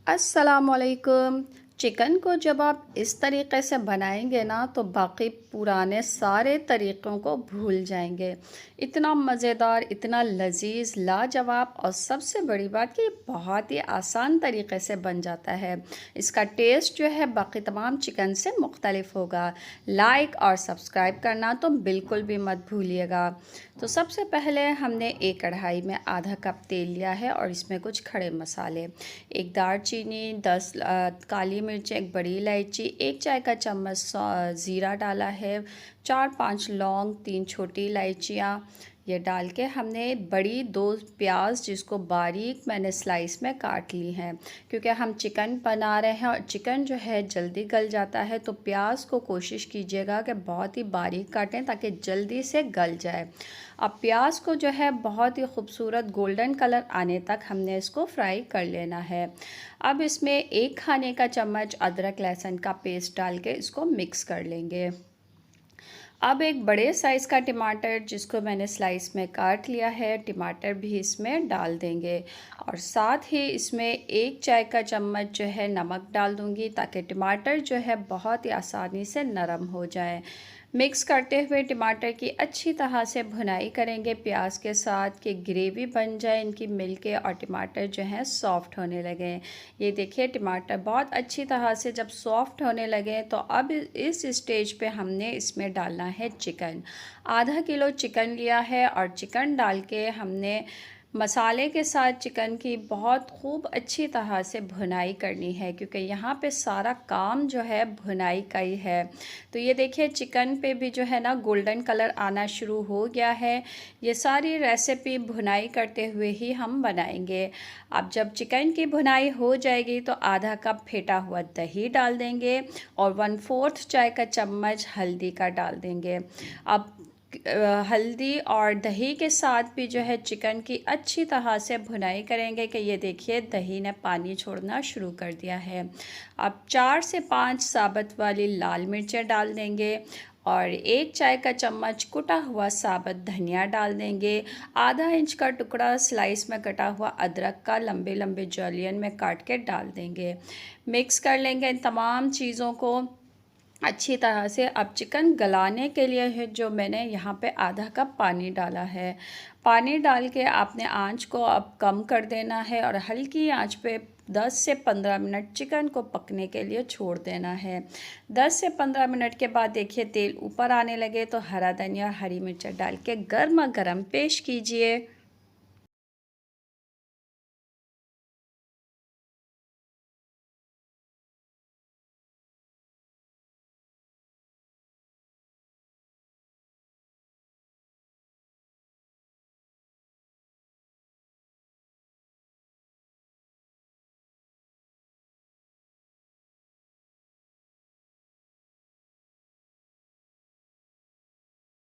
अस्सलामुअलैकुम। चिकन को जब आप इस तरीक़े से बनाएंगे ना तो बाकी पुराने सारे तरीक़ों को भूल जाएंगे। इतना मज़ेदार, इतना लजीज, लाजवाब और सबसे बड़ी बात कि ये बहुत ही आसान तरीक़े से बन जाता है। इसका टेस्ट जो है बाकी तमाम चिकन से मुख्तलिफ होगा। लाइक और सब्सक्राइब करना तो बिल्कुल भी मत भूलिएगा। तो सबसे पहले हमने एक कढ़ाई में आधा कप तेल लिया है और इसमें कुछ खड़े मसाले, एक दालचीनी, 10 काली मिर्च, एक बड़ी इलायची, एक चाय का चम्मच ज़ीरा डाला है, 4-5 लौंग, 3 छोटी इलायचियाँ, ये डाल के हमने बड़ी 2 प्याज जिसको बारीक मैंने स्लाइस में काट ली हैं, क्योंकि हम चिकन बना रहे हैं और चिकन जो है जल्दी गल जाता है। तो प्याज को कोशिश कीजिएगा कि बहुत ही बारीक काटें ताकि जल्दी से गल जाए। अब प्याज को जो है बहुत ही खूबसूरत गोल्डन कलर आने तक हमने इसको फ्राई कर लेना है। अब इसमें 1 खाने का चम्मच अदरक लहसुन का पेस्ट डाल के इसको मिक्स कर लेंगे। अब एक बड़े साइज़ का टमाटर जिसको मैंने स्लाइस में काट लिया है, टमाटर भी इसमें डाल देंगे और साथ ही इसमें 1 चाय का चम्मच जो है नमक डाल दूंगी ताकि टमाटर जो है बहुत ही आसानी से नरम हो जाए। मिक्स करते हुए टमाटर की अच्छी तरह से भुनाई करेंगे प्याज के साथ कि ग्रेवी बन जाए इनकी मिलके और टमाटर जो है सॉफ़्ट होने लगे। ये देखिए टमाटर बहुत अच्छी तरह से जब सॉफ़्ट होने लगे तो अब इस स्टेज पे हमने इसमें डालना है चिकन। आधा किलो चिकन लिया है और चिकन डाल के हमने मसाले के साथ चिकन की बहुत खूब अच्छी तरह से भुनाई करनी है, क्योंकि यहाँ पे सारा काम जो है भुनाई का ही है। तो ये देखिए चिकन पे भी जो है ना गोल्डन कलर आना शुरू हो गया है। ये सारी रेसिपी भुनाई करते हुए ही हम बनाएंगे। अब जब चिकन की भुनाई हो जाएगी तो आधा कप फेटा हुआ दही डाल देंगे और 1/4 चाय का चम्मच हल्दी का डाल देंगे। अब हल्दी और दही के साथ भी जो है चिकन की अच्छी तरह से भुनाई करेंगे कि ये देखिए दही ने पानी छोड़ना शुरू कर दिया है। अब 4 से 5 साबुत वाली लाल मिर्चें डाल देंगे और 1 चाय का चम्मच कुटा हुआ साबुत धनिया डाल देंगे। आधा इंच का टुकड़ा स्लाइस में कटा हुआ अदरक का लंबे लंबे जूलियन में काट के डाल देंगे। मिक्स कर लेंगे इन तमाम चीज़ों को अच्छी तरह से। अब चिकन गलाने के लिए है जो मैंने यहाँ पे आधा कप पानी डाला है। पानी डाल के आपने आंच को अब कम कर देना है और हल्की आंच पे 10 से 15 मिनट चिकन को पकने के लिए छोड़ देना है। 10 से 15 मिनट के बाद देखिए तेल ऊपर आने लगे तो हरा धनिया, हरी मिर्च डाल के गर्मा गर्म पेश कीजिए।